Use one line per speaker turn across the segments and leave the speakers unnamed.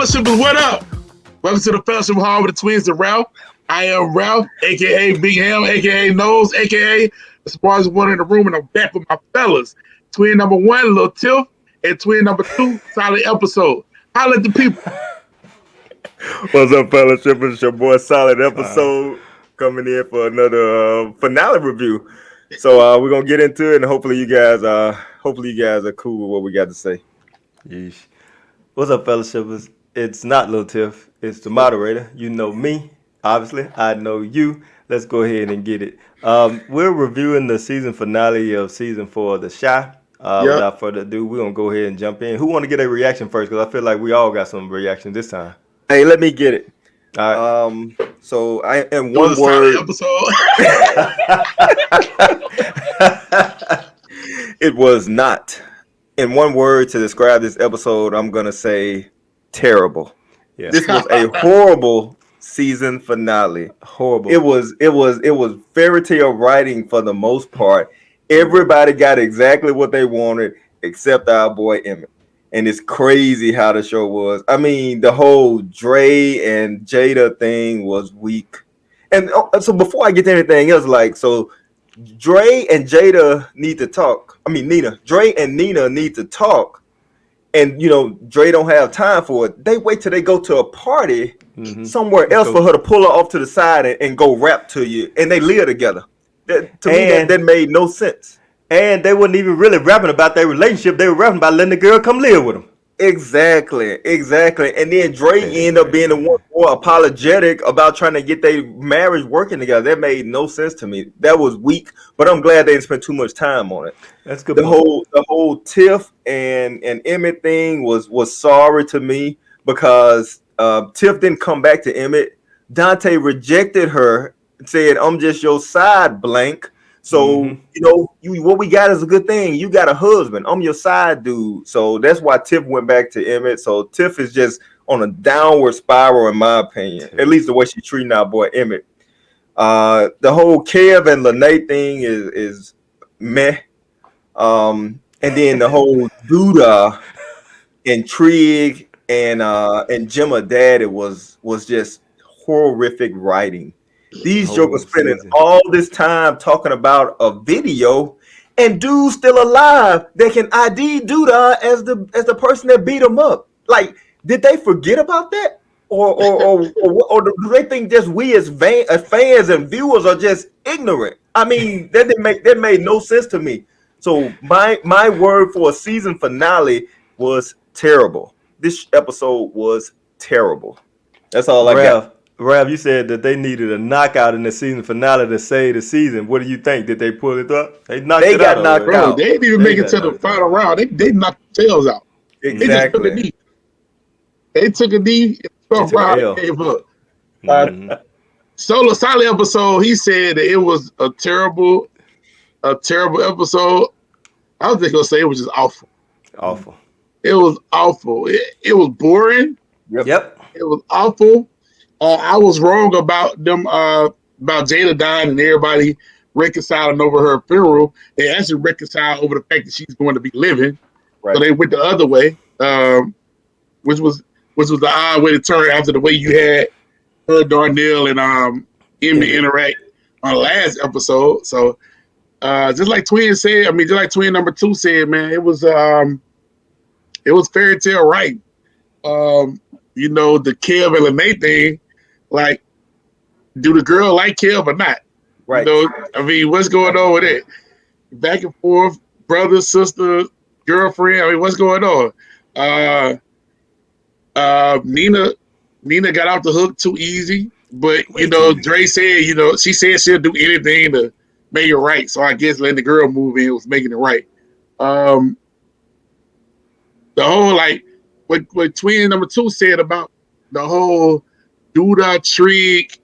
Fellowshippers, what up? Welcome to the Fellowship Hall with the Twins and Ralph. I am Ralph, aka Big Ham, aka Nose, aka the smartest one in the room, and I'm back with my fellas. Twin number one, Lil Tiff, and twin number two, Solid Episode. Holla at the people.
What's up, fellowship? It's your boy Solid Episode coming in for another finale review. So we're gonna get into it, and hopefully you guys are cool with what we got to say.
Yeesh. What's up, fellowshippers? It's not Lil Tiff. It's the moderator. You know me. Obviously, I know you. Let's go ahead and get it. We're reviewing the season finale of season 4 of The Shy. Without further ado, we're going to go ahead and jump in. Who want to get a reaction first? Because I feel like we all got some reaction this time.
Hey, let me get it.
All right.
So I in one word.
Episode.
It was not. In one word to describe this episode, I'm gonna say terrible.
Yeah.
This was a horrible season finale.
Horrible.
It was fairy tale writing for the most part. Everybody got exactly what they wanted except our boy Emmett. And it's crazy how the show was. I mean, the whole Dre and Jada thing was weak. And so before I get to anything else, Dre and Jada need to talk. I mean, Dre and Nina need to talk. And, Dre don't have time for it. They wait till they go to a party somewhere else for her to pull her off to the side and go rap to you. And they live together. To me, that made no sense.
And they wasn't even really rapping about their relationship. They were rapping about letting the girl come live with them.
Exactly. And then Dre ended up being the one more apologetic about trying to get their marriage working together. That made no sense to me. That was weak, but I'm glad they didn't spend too much time on it.
That's good.
The whole Tiff and Emmett thing was sorry to me because Tiff didn't come back to Emmett. Dante rejected her and said, "I'm just your side blank." So, what we got is a good thing. You got a husband. I'm your side dude. So that's why Tiff went back to Emmett. So Tiff is just on a downward spiral, in my opinion. At least the way she's treating our boy Emmett. The whole Kev and Lene thing is meh. And then the whole Duda and Trig and Gemma Daddy was just horrific writing. These jokers spending all this time talking about a video, and dude's still alive. They can ID Duda as the person that beat him up. Like, did they forget about that, or do they think just we as fans and viewers are just ignorant? I mean, that made no sense to me. So my word for a season finale was terrible. This episode was terrible. That's all I got.
Rav, you said that they needed a knockout in the season finale to save the season. What do you think? Did they pull it up? They got knocked out.
They didn't even make it to the final round. They knocked themselves out.
Exactly.
They took a knee in the 12th round and gave up. Solid Episode, he said that it was a terrible episode. I was just going to say it was just awful.
Awful.
It was awful. It was boring.
Yep.
It was awful. I was wrong about them, about Jada dying and everybody reconciling over her funeral. They actually reconciled over the fact that she's going to be living. Right. So they went the other way, which was the odd way to turn after the way you had her, Darnell, and Emmy interact on the last episode. So just like Twin said, just like Twin number 2 said, man, it was fairy tale right. The Kev and Lene thing. Like, do the girl like Kev or not?
Right.
What's going on with it? Back and forth, brother, sister, girlfriend. What's going on? Nina got off the hook too easy, but Dre said, she said she'll do anything to make it right. So I guess letting the girl move in was making it right. The whole what Twin number 2 said about the whole Duda, Trig,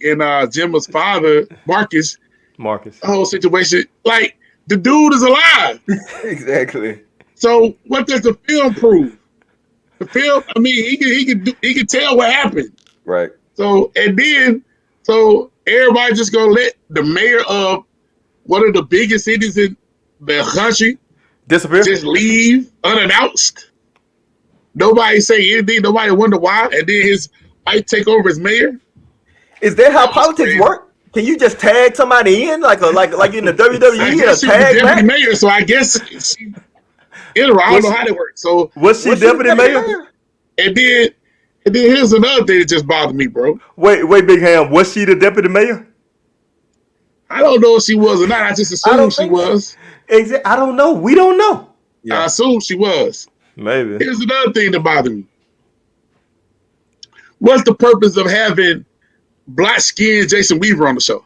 and Gemma's father, Marcus. The whole situation, like, the dude is alive.
Exactly.
So what does the film prove? The film, he can tell what happened.
Right.
So everybody just gonna let the mayor of one of the biggest cities in the country
disappear,
just leave unannounced. Nobody say anything. Nobody wonder why. And then his wife take over as mayor.
Is that how
That was
politics
crazy.
work? Can you just tag somebody in like in the
I
WWE in a
guess she was the
tag
deputy
match?
mayor, so I guess she. I don't
Was
know
she,
how that works. So
was she
Was she the
deputy
deputy
mayor?
mayor?
and then here's another thing that just bothered me, bro.
Wait, Big Ham. Was she the deputy mayor?
I don't know if she was or not. I just
I
assumed
don't
she
think so.
was.
I don't know. We don't know.
I
Yeah.
assumed she was.
Maybe.
Here's another thing that bothered me. What's the purpose of having black skinned Jason Weaver on the show?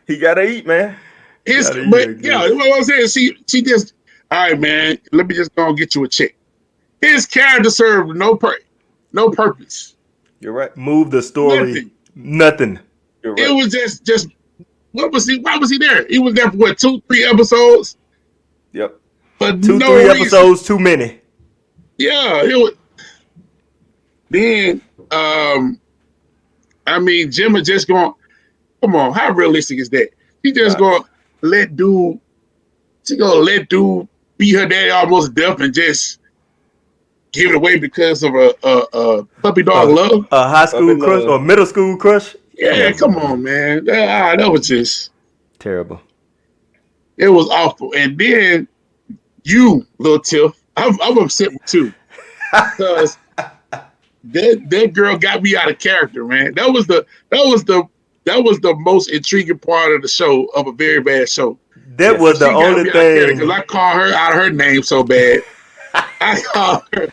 He gotta eat, man.
His,
Gotta eat,
but
I
yeah,
guess.
what I'm saying, she just, all right, man. Let me just go and get you a check. His character served no purpose,
You're right.
Move the story.
nothing.
Nothing.
You're
It
right.
was just what was he? Why was he there? He was there for what 2, 3 episodes
Yep.
for
Two,
no
three
reason.
episodes too many.
Yeah, it was. Then, I mean, Jim is just going. Come on, how realistic is that? He just
Not.
going to let dude. She gonna let dude beat her daddy almost death and just give it away because of a puppy dog
A,
love.
a high
Puppy
school crush
love.
or middle school crush? Come
Yeah,
on,
come
man.
on, man. That was just.
Terrible.
It was awful. And then you, little Tiff, I'm upset with you because that girl got me out of character, man. That was the most intriguing part of the show, of a very bad show.
That
Yes,
was
sir.
the
She got
only
me out of character because
thing.
I called her out of her name so bad. I called her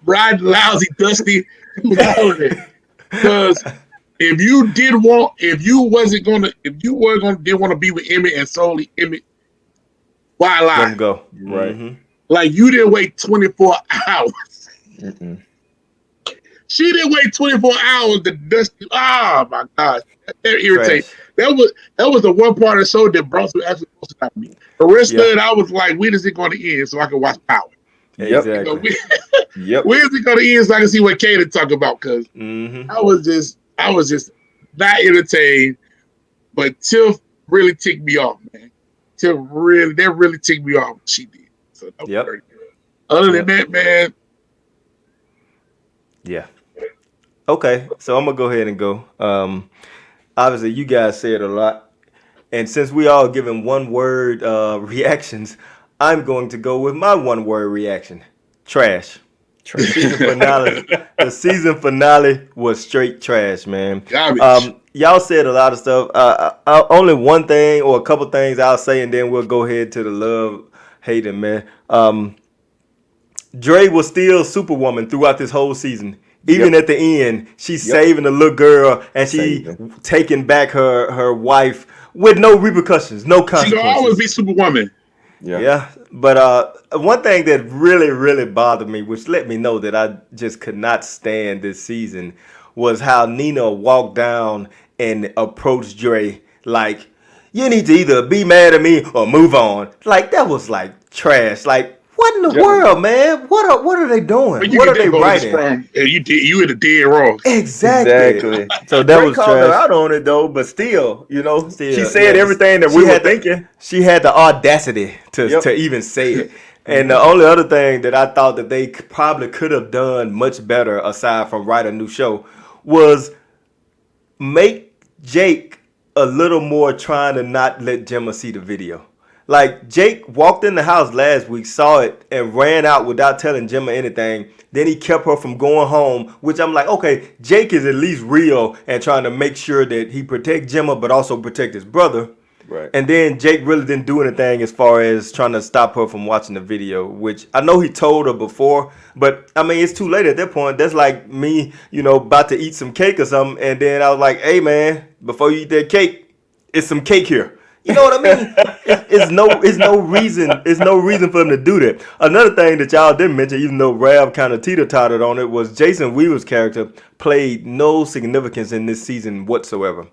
Rod Lousy Dusty, all of that. Because if you wasn't gonna, if you were gonna didn't want to be with Emmett and solely Emmett, why
Let
lie?
him go.
You're right.
Mm-hmm.
Like you didn't wait 24 hours.
Mm-mm.
She didn't wait 24 hours to dust. Oh my gosh, that irritating.
Trash.
That was the one part of the show that brought some actual emotion out of me. The rest of
Yeah.
it, I was like, when is it going to end so I can watch Power?
Yep.
You know,
Exactly.
Yep.
when is it going to end so I can see what Kaden talk about? Because
Mm-hmm.
I was just not entertained. But Tiff really ticked me off, man. That really ticked me off. She did. So that was
Yep.
great. Other than
Yep.
that, man,
Yeah. Okay. So I'm gonna go ahead and go. Obviously, you guys said a lot, and since we all given one word reactions, I'm going to go with my one word reaction. Trash. The season finale. The season finale was straight trash, man.
garbage.
Y'all said a lot of stuff. Only one thing or a couple things I'll say, and then we'll go ahead to the love hating, man. Dre was still Superwoman throughout this whole season. Even
Yep.
at the end, she's
Yep.
saving the little girl and
Saved
she
him.
taking back her wife with no repercussions, no
She gonna always
consequences.
be Superwoman.
Yeah.
Yeah, but one thing that really bothered me, which let me know that I just could not stand this season, was how Nina walked down and approached Dre like, "You need to either be mad at me or move on." Like that was like trash. Like what in the
Yep.
world, man? What are they
Where
doing?
you
What
get
are they
that bogus
writing?
from? And you in the dead wrong.
Exactly.
Exactly.
So that
Drake
was
called her
trash.
out on it though, but still, she
Still,
said everything that we were thinking.
she had the audacity to
Yep.
even say it. And the
Mhm.
only other thing that I thought that they probably could have done much better, aside from write a new show, was make Jake a little more trying to not let Gemma see the video. Like Jake walked in the house last week, saw it, and ran out without telling Gemma anything. Then he kept her from going home, which I'm like, okay, Jake is at least real and trying to make sure that he protect Gemma, but also protect his brother.
Right.
And then Jake really didn't do anything as far as trying to stop her from watching the video, which I know he told her before, but I mean, it's too late at that point. That's like me, about to eat some cake or something. And then I was like, hey, man, before you eat that cake, it's some cake here. You know what I mean? It's no reason for him to do that. Another thing that y'all didn't mention, even though Rav kind of teeter-tottered on it, was Jason Weaver's character played no significance in this season whatsoever.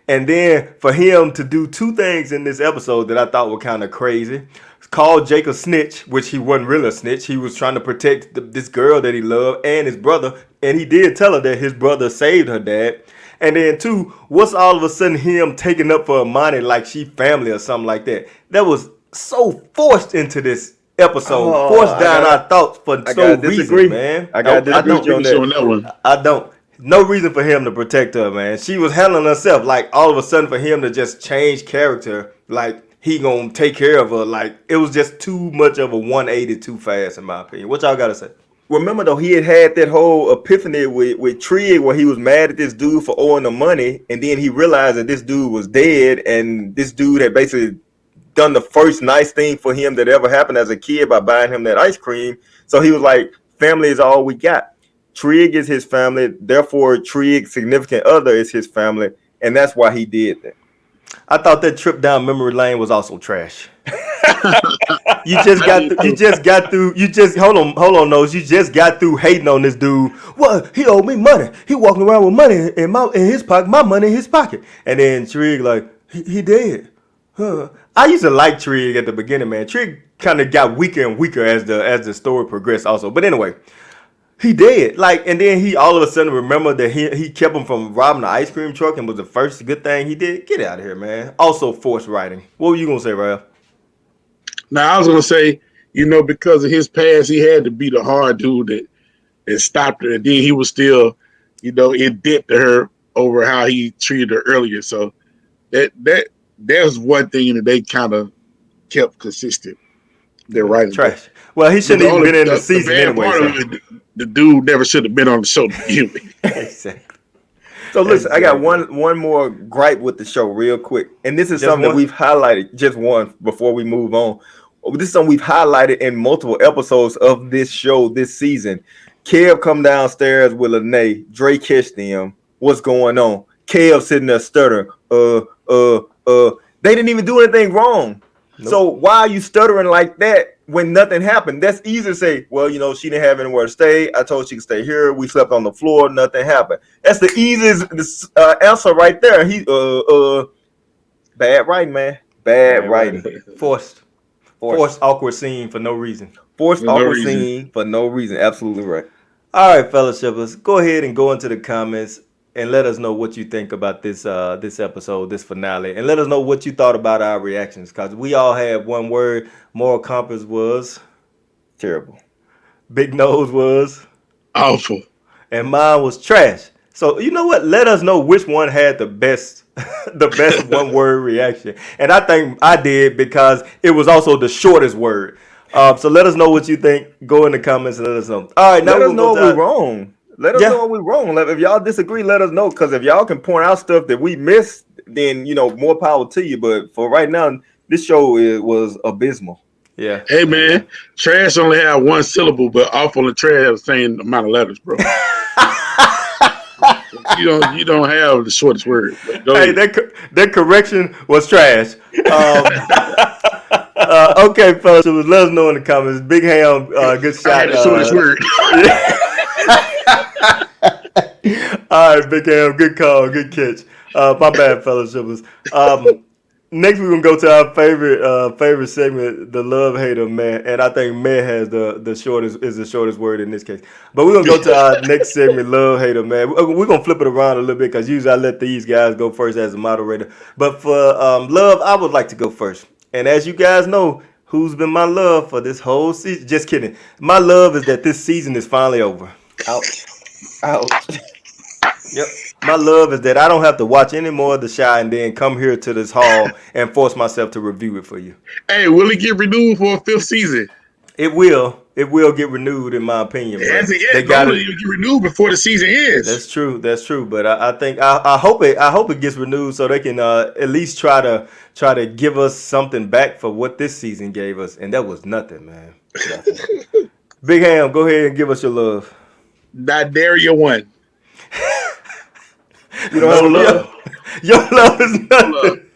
And then for him to do two things in this episode that I thought were kind of crazy. Called Jake a snitch, which he wasn't really a snitch. He was trying to protect this girl that he loved and his brother. And he did tell her that his brother saved her dad. And then two, what's all of a sudden him taking up for Amani like she family or something like that? That was so forced into this episode,
Oh,
forced down our thoughts for
I
no
gotta
reason,
disagree.
man.
I gotta
Nope, I
disagree with
don't.
you on
with you
that.
on that one.
I don't. No reason for him to protect her, man. She was handling herself. Like all of a sudden, for him to just change character, like he gonna take care of her. Like it was just too much of a 180 too fast, in my opinion. What y'all gotta say?
Remember though, he had that whole epiphany with Trig where he was mad at this dude for owing him money, and then he realized that this dude was dead, and this dude had basically done the first nice thing for him that ever happened as a kid by buying him that ice cream. So he was like, family is all we got. Trig is his family, therefore Trig's significant other is his family, and that's why he did that.
I thought that trip down memory lane was also trash. You just
I
got
did
through. You
too.
just got through. You just hold on, Nose. You just got through hating on this dude. What? He owed me money. He walking around with money in his pocket. My money in his pocket. And then Trig like he dead. Huh. I used to like Trig at the beginning, man. Trig kind of got weaker and weaker as the story progressed, also. But anyway, he dead. Like, and then he all of a sudden remembered that he kept him from robbing the ice cream truck and was the first good thing he did. Get out of here, man. Also forced writing. What were you gonna say, Ralph?
Now I was gonna say, because of his past, he had to be the hard dude that stopped her, and then he was still, in debt to her over how he treated her earlier. So that was one thing that they kind of kept consistent. Their writing, but
Trash. Well, he shouldn't
the
even
only
been in the
the
season
bad
anyway.
part
So
of it, the dude never should have been on the show to begin with.
exactly.
So listen, I got
Exactly.
one more gripe with the show real quick. And this is
Just
something that
one?
we've highlighted, just one before we move on. This is something we've highlighted in multiple episodes of this show this season. Kev come downstairs with Lene, Dre catch them. What's going on? Kev sitting there stuttering. They didn't even do anything wrong. So
Nope.
why are you stuttering like that when nothing happened? That's easy to say. Well, she didn't have anywhere to stay. I told she could stay here. We slept on the floor. Nothing happened. That's the easiest answer right there. Bad writing, man. Bad
Bad
writing.
writing. Forced.
Forced.
Forced awkward scene for no reason.
Forced
For no
awkward
reason.
scene for no reason. Absolutely right.
All right, fellowshippers, go ahead and go into the comments and let us know what you think about this episode, this finale, and let us know what you thought about our reactions. Cause we all had one word. Moral compass was,
Terrible.
Big Nose was,
Awful.
and mine was trash. So you know what? Let us know which one had the best, the best one word reaction. And I think I did because it was also the shortest word. So let us know what you think. Go in the comments and let us know. All right, now
Let
we're
us
gonna
know
go
if
to
we're wrong. Let us
yeah.
know if we're wrong. If y'all disagree, let us know. Because if y'all can point out stuff that we missed, then more power to you. But for right now, this show was abysmal.
Yeah.
Hey
Yeah.
man, trash only have one syllable, but awful and trash have the same amount of letters, bro. You don't have the shortest word. But go
Hey,
ahead.
that correction was trash. Okay, fellas, so let us know in the comments. Big Ham, good
I had
shot.
the shortest word.
All right, Big Ham, good call, good catch. My bad, fellowshippers. Next, we're gonna go to our favorite segment, the love hater, man. And I think man has the shortest is the shortest word in this case. But we're gonna go to our next segment, love hater, man. We're gonna flip it around a little bit because usually I let these guys go first as a moderator. But for love, I would like to go first. And as you guys know, who's been my love for this whole season? Just kidding. My love is that this season is finally over.
Ouch. Ouch.
Yep. My love is that I don't have to watch any more of The Shy and then come here to this hall and force myself to review it for you.
Hey, will it get renewed for a fifth season?
It will. It will get renewed, in my opinion.
It
But
hasn't
they
yet.
got
Normally,
it.
it'll get renewed before the season ends.
That's true. That's true. But I think I hope it gets renewed so they can at least try to give us something back for what this season gave us, and that was nothing, man. Nothing. Big Ham, go ahead and give us your love.
Not dare you one.
You don't
No
have a
love.
love?
Your love is
No love.
nothing.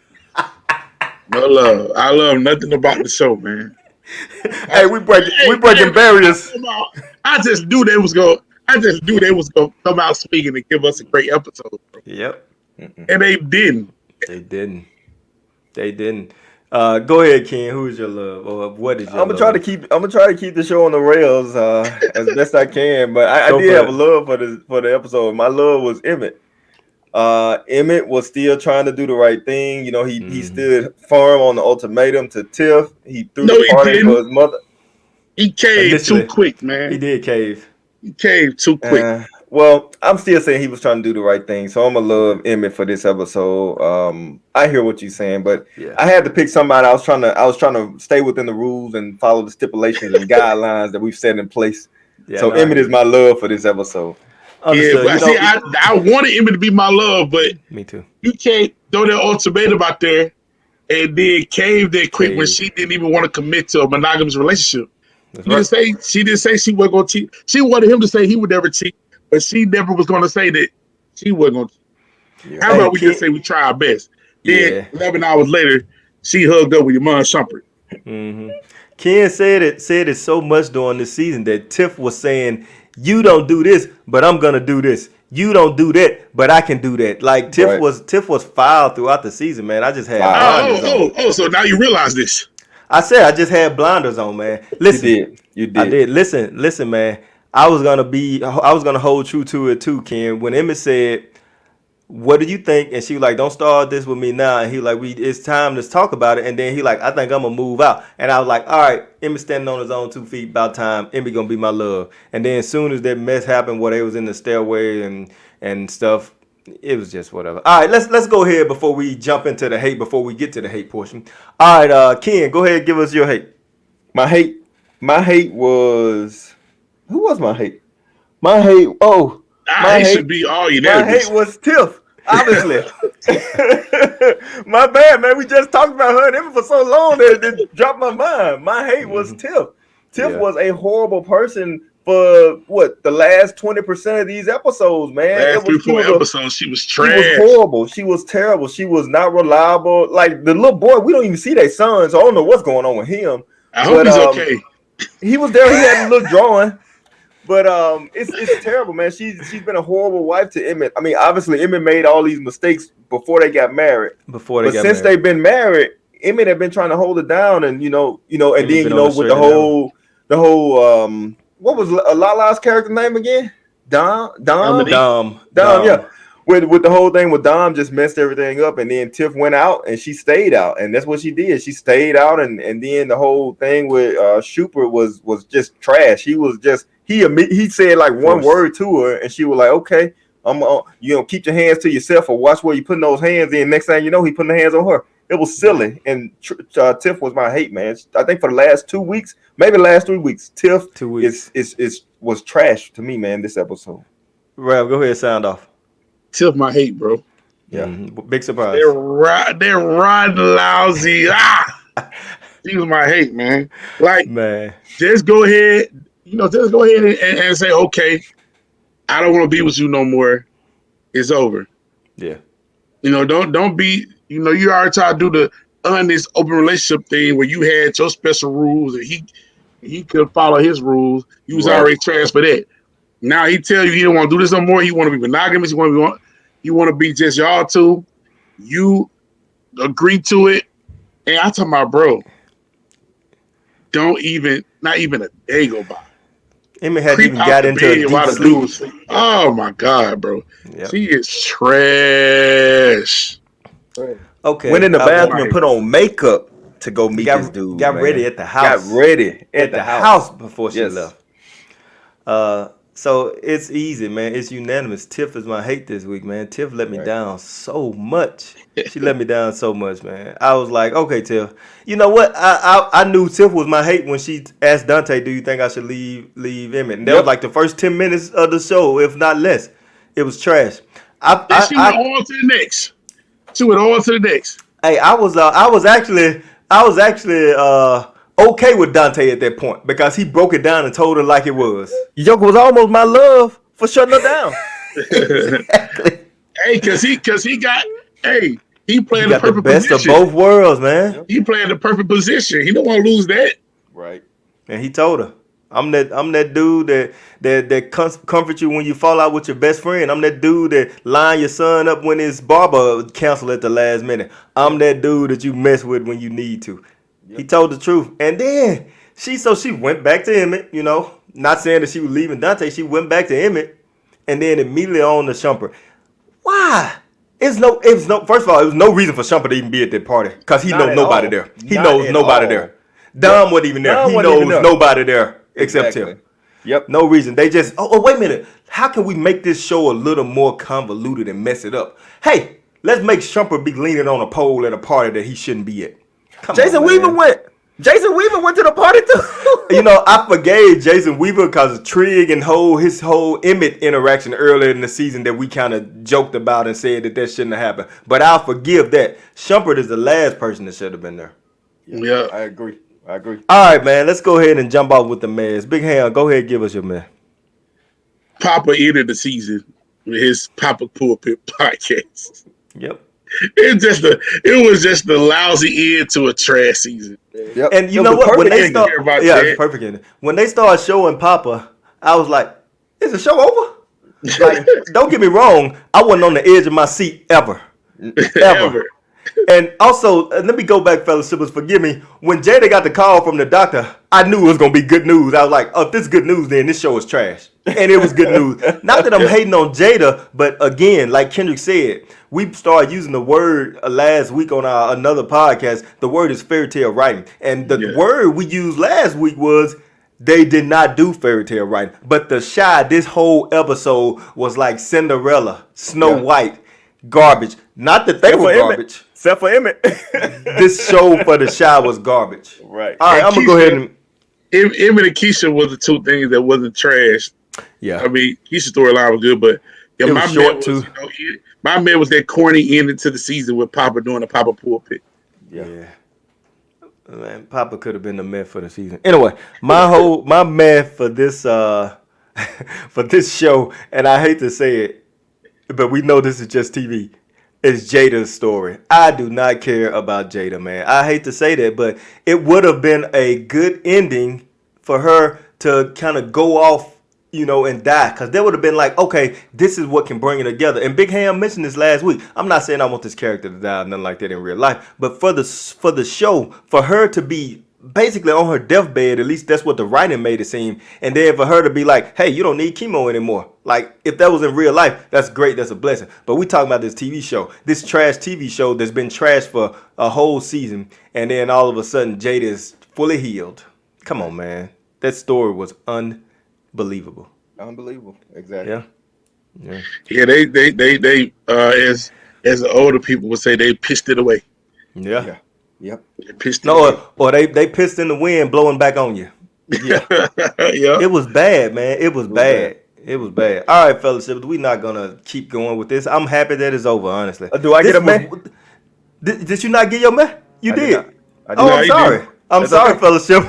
No love. I love nothing about the show, man.
Hey, we breaking barriers.
I just knew they was going. I just knew they was going to come out swinging and give us a great episode, bro.
Yep.
And they didn't.
They didn't. They didn't. Go ahead, Ken. Who is your love, or what is your
I'm
love?
gonna try to keep the show on the rails as best I can. But I
Go
did
for
have a
it.
love for the episode. My love was Emmett. Emmett was still trying to do the right thing. You know, he
Mm-hmm.
stood firm on the ultimatum to Tiff. He threw
No,
the
he
party for
didn't.
his mother.
He caved too
Initially,
quick,
he
man.
did cave.
He caved too quick.
Well, I'm still saying he was trying to do the right thing, so I'm gonna love Emmett for this episode. I hear what you're saying, but
Yeah.
I had to pick somebody. I was trying to stay within the rules and follow the stipulations and guidelines that we've set in place.
Yeah,
So
no, I
Emmett
hear
is
you.
my love for this episode.
Yeah,
Understood.
but
You
see,
know,
I wanted him to be my love, but
me too.
you can't throw that ultimatum out there and then cave that quick when
Cave.
she didn't even want to commit to a monogamous relationship.
That's
She didn't
right.
say she didn't say she wasn't gonna cheat. She wanted him to say he would never cheat, but she never was gonna say that she wasn't gonna cheat.
Yeah.
How
Hey,
about we just
Ken.
say we try our best? Then
Yeah.
11 hours later, she hugged up with your mom Shumpert.
Mm-hmm. Ken said it so much during this season that Tiff was saying, "You don't do this, but I'm gonna do this. You don't do that, but I can do that." Like
Right.
Tiff was foul throughout the season, man. I just had
Foul.
blinders on.
So now you realize this.
I said I just had blinders on, man.
You
Listen,
did. You
I
did.
did. Listen, man. I was gonna hold true to it too, Ken. When Emmett said, "What do you think?" and she was like, "Don't start this with me now," and he like, it's time to talk about it." And then he like, "I think I'm gonna move out," and I was like, "All right, Emmett standing on his own 2 feet. About time. Emmett gonna be my love." And then as soon as that mess happened, where they was in the stairway and stuff. It was just whatever. All right, let's go ahead before we jump into the hate. Before we get to the hate portion. All right, Ken, go ahead and give us your hate.
My hate was who was my hate? My hate. Oh, my
It
hate.
should be all
My hate
unanimous.
was Tiff. Obviously. My bad, man. We just talked about her and him for so long that it dropped my mind. My hate was Tiff. Tiff
Yeah.
was a horrible person for what the last 20% of these episodes, man.
Last
It
three,
was
four episodes, she was
she was
trash.
horrible. She was terrible. She was not reliable. Like the little boy, we don't even see their son, so I don't know what's going on with him.
I hope
But
he's okay.
he was there. He had a little drawing. But it's terrible, man. She's been a horrible wife to Emmett. I mean, obviously Emmett made all these mistakes before they got married.
Before they
But
got
since
married.
they've been married, Emmett had been trying to hold it down, and and
Emmett
then
been on the
with
straight and narrow.
the whole what was Lala's character name again?
Dominique.
Dom, yeah. With the whole thing with Dom just messed everything up, and then Tiff went out and she stayed out, and that's what she did. She stayed out, and then the whole thing with Shupert was just trash. He was just he said like one word to her, and she was like, okay, I'm keep your hands to yourself or watch where you putting those hands in. Next thing you know, he putting the hands on her. It was silly, and Tiff was my hate, man. I think for the last 2 weeks, maybe the last 3 weeks, Tiff
2 weeks.
was trash to me, man. This episode,
Rev, go ahead, sound off.
Tiff my hate, bro.
yeah.
Big surprise.
They're rotten lousy. She was my hate, man. Like,
Man.
just go ahead, just go ahead and say, okay, I don't want to be with you no more. It's over.
Yeah.
Don't be, you already tried to do the honest open relationship thing where you had your special rules and he could follow his rules. You was already trash for that. Now he tell you he don't want to do this no more. He want to be monogamous. You want to be just y'all two. You agree to it. And I tell my bro, not even a day go by.
Emmett hadn't
Creep
even
out
got
the
into a
bed
deep
while the
sleep.
dude sleep. Oh my God, bro.
Yep.
She is trash.
Okay.
Went in the bathroom
right.
and put on makeup to go meet this dude.
Got
man.
ready at the house.
Got ready
at the house before she
Yes.
left. So it's easy, man. It's unanimous. Tiff is my hate this week, man. Tiff let me down so much. She let me down so much, man. I was like, okay, Tiff. You know what? I knew Tiff was my hate when she asked Dante, "Do you think I should leave Emmett?" And that was like the first 10 minutes of the show, if not less. It was trash.
And she went on to the next.
Hey, I was actually okay with Dante at that point because he broke it down and told her like it was.
Joker was almost my love for shutting her down.
Exactly.
Hey, cause he got he playing
He
the
got the
perfect
best
position.
of both worlds, man.
He playing the perfect position. He don't want to lose that.
Right.
And he told her, I'm that dude that comforts you when you fall out with your best friend. I'm that dude that line your son up when his barber cancel at the last minute. I'm that dude that you mess with when you need to. He told the truth. And then she went back to Emmett, not saying that she was leaving Dante. She went back to Emmett and then immediately on to Shumpert. Why? It was no. First of all, it was no reason for Shumpert to even be at that party because he
Not
knows
at
nobody
all.
there. He
Not
knows
at
nobody
all.
there. Dom wasn't even there.
Dom
He
wasn't even
knows
there.
nobody there except
Exactly.
him.
Yep.
No reason. They just. Oh, wait a minute. How can we make this show a little more convoluted and mess it up? Hey, let's make Shumpert be leaning on a pole at a party that he shouldn't be at. Come on,
Jason Weaver
man.
went. Jason Weaver went to the party too.
You know, I forgave Jason Weaver because Trig and his whole Emmett interaction earlier in the season that we kind of joked about and said that shouldn't have happened. But I'll forgive that. Shumpert is the last person that should have been there.
Yeah.
I agree.
All right, man. Let's go ahead and jump off with the mans. Big Ham, go ahead and give us your man.
Papa ended the season with his Papa Pulpit podcast.
Yep.
It was just a lousy end to a trash season.
Yep.
And you
It
know
was a
what? When
perfect
they
ending.
start,
about
yeah,
that.
it's perfect ending. When they started showing Papa, I was like, "Is the show over?" Like, don't get me wrong, I wasn't on the edge of my seat ever.
Ever.
And also, let me go back, fellas, siblings, forgive me. When Jada got the call from the doctor, I knew it was going to be good news. I was like, oh, if this is good news, then this show is trash. And it was good news. Not that I'm hating on Jada, but again, like Kendrick said, we started using the word last week on our another podcast. The word is fairy tale writing. And the word we used last week was they did not do fairy tale writing. But this whole episode was like Cinderella, Snow White, garbage. Not that they were garbage.
Except for Emmett.
This show for the Shy was garbage.
Right.
All right,
And
I'm gonna go ahead and
Emmett and Keisha was the two things that wasn't trash.
yeah.
I mean, Keisha's storyline was good, but
It
my
was short,
man
too.
my man was that corny ending to the season with Papa doing the Papa Pulpit.
Yeah. Man, Papa could have been the man for the season. Anyway, my man for this for this show, and I hate to say it, but we know this is just TV. Is Jada's story. I do not care about Jada, man. I hate to say that, but it would have been a good ending for her to kind of go off, and die. Because they would have been like, okay, this is what can bring it together. And Big Ham mentioned this last week. I'm not saying I want this character to die or nothing like that in real life. But for the show, for her to be basically on her deathbed, at least that's what the writing made it seem. And then for her to be like, hey, you don't need chemo anymore. Like, if that was in real life, that's great. That's a blessing. But we talking about this TV show, this trash TV show that's been trashed for a whole season. And then all of a sudden, Jada is fully healed. Come on, man. That story was unbelievable.
Unbelievable. Exactly.
Yeah.
Yeah, they as the older people would say, they pissed it away.
Yeah.
Yep.
They pissed it away.
Or they pissed in the wind blowing back on you.
Yeah.
Yeah.
It was bad, man. It was bad. It was bad. All right, fellowship, we're not going to keep going with this. I'm happy that it's over, honestly.
Do I get a man?
Did you not get your man? You
I
did.
did not. I did
Oh,
not.
I'm
you
sorry.
did.
I'm
That's
sorry,
okay.
fellowship.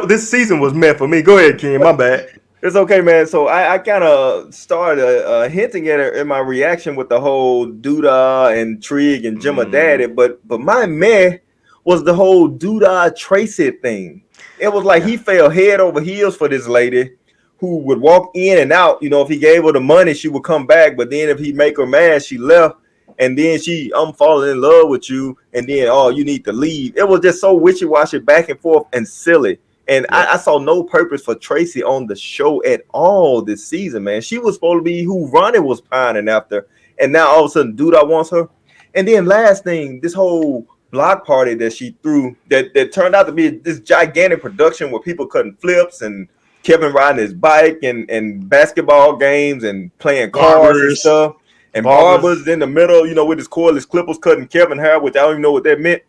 This season was meant for me. Go ahead, Ken. My bad.
It's okay, man. So I kind of started hinting at it in my reaction with the whole Duda and Trig and Jimma Daddy, but my man was the whole Duda Tracy thing. It was like he fell head over heels for this lady who would walk in and out. If he gave her the money, she would come back, but then if he make her mad, she left. And then I'm falling in love with you, and then you need to leave. It was just so wishy-washy, back and forth, and silly. And I saw no purpose for Tracy on the show at all this season, man. She was supposed to be who Ronnie was pining after, and now all of a sudden, Duda wants her. And then last thing, this whole block party that she threw that turned out to be this gigantic production where people cutting flips and Kevin riding his bike and basketball games and playing cards and stuff. And Barbers in the middle, with his cordless clippers cutting Kevin hair, which I don't even know what that meant.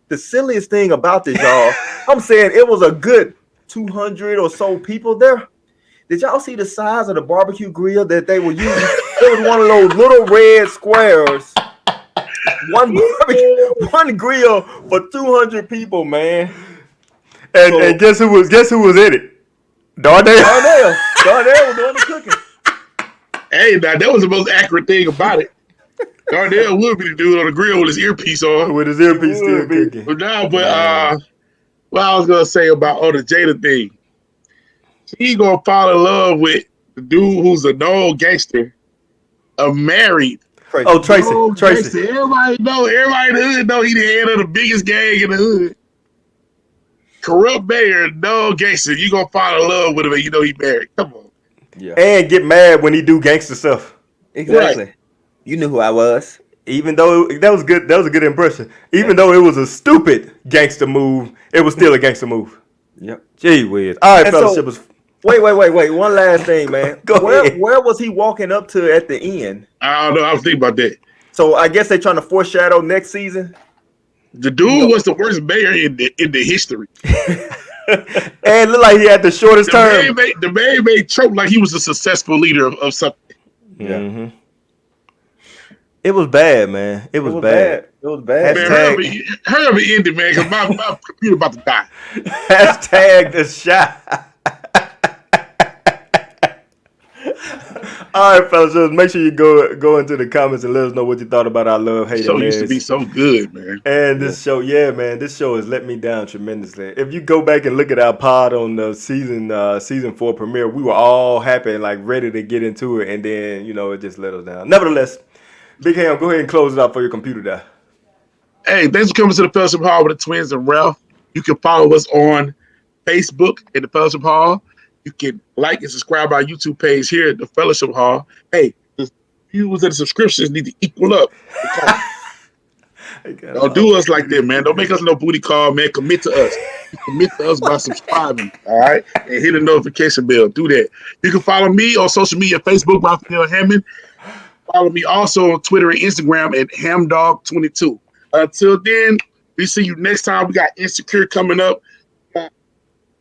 The silliest thing about this, y'all, I'm saying it was a good 200 or so people there. Did y'all see the size of the barbecue grill that they were using? It was one of those little red squares. One grill for 200 people, man.
And guess who was in it? Darnell.
Darnell was doing the cooking.
Hey, now that was the most accurate thing about it. Darnell would be the dude on the grill with his earpiece on.
With his earpiece still cooking.
What I was gonna say about the Jada thing. She gonna fall in love with the dude who's a known gangster, married.
Tracy.
Oh, Tracy.
Gangster. Everybody in the hood know he the head of the biggest gang in the hood. Corrupt mayor, no gangster. You gonna fall in love with him and you know he married. Come on.
Yeah.
And get mad when he do gangster stuff.
Exactly.
Right.
You knew who I was.
Even though that was good, that was a good impression. Even though it was a stupid gangster move, it was still a gangster move.
Yep.
Gee whiz. All right,
And so,
fellowshippers.
wait. One last thing, man.
Go ahead.
Where was he walking up to at the end?
I don't know. I was thinking about that.
So I guess they're trying to foreshadow next season.
The
You
dude
know,
was the worst mayor in the history.
And looked like he had the shortest term.
The man made Trump like he was a successful leader of something.
yeah,
It was bad, man. It
it
was
was
bad.
bad. It was bad,
Man,
man.
hurry up and end it, man, because my computer about to die.
Hashtag the shot. All right, fellas, just make sure you go into the comments and let us know what you thought about our love, hate,
Show
and
used to be
mess.
so good, man.
And this show, yeah, man, this show has let me down tremendously. If you go back and look at our pod on the season 4 premiere, we were all happy and like ready to get into it, and then it just let us down. Nevertheless, Big Ham, go ahead and close it out for your computer there.
Hey, thanks for coming to the Fellowship Hall with the Twins and Ralph. You can follow us on Facebook at the Fellowship Hall. You can like and subscribe our YouTube page here at the Fellowship Hall. Hey, the views and the subscriptions need to equal up. Don't do us like that, man. Don't make us no booty call, man. Commit to us. You commit to us by subscribing, all right? And hit the notification bell. Do that. You can follow me on social media, Facebook, Raphael Hammond. Follow me also on Twitter and Instagram at Hamdog22. Until then, we see you next time. We got Insecure coming up.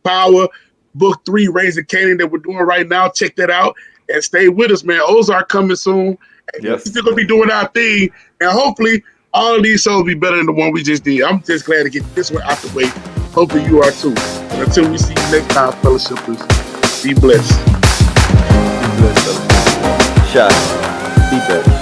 Power Book 3, Raising Canaan that we're doing right now. Check that out and stay with us, man. Ozark coming soon.
Yep.
We're still going to be doing our thing. And hopefully all of these shows will be better than the one we just did. I'm just glad to get this one out the way. Hopefully you are too. And until we see you next time, fellowshippers, be blessed.
Be blessed, fellas.
Shot. Be better.